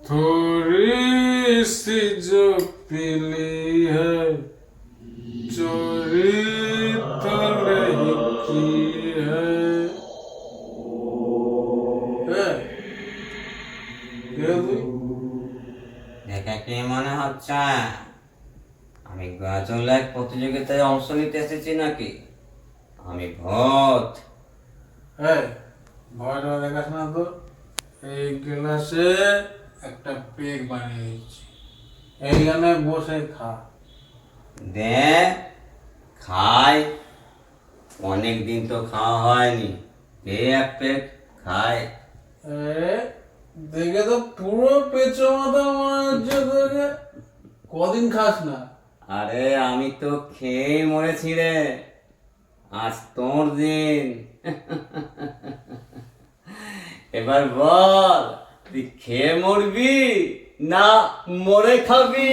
थोड़ी सी जो पीली है चोरी तो नहीं की है দেখে কি মনে হচ্ছে আমি গাজল এক প্রতিযোগিতায় অংশ নিতে এসেছি নাকি? আমি ভূত। ভয়টা দেখাস না তো। এই গ্লাসে একটা পেগ বানিয়েছি, এইখানে বসে খা। দে খাই, অনেক দিন তো খাওয়া হয়নি, দে এক পেট খাই। দেখে তো পুরো পেঁচো মাথা মনে হচ্ছে তোকে, কদিন খাস না? আরে আমি তো খেয়ে মরেছি রে, আজ তোর দিন। এবার বল তুই খেয়ে মরবি না মরে খাবি?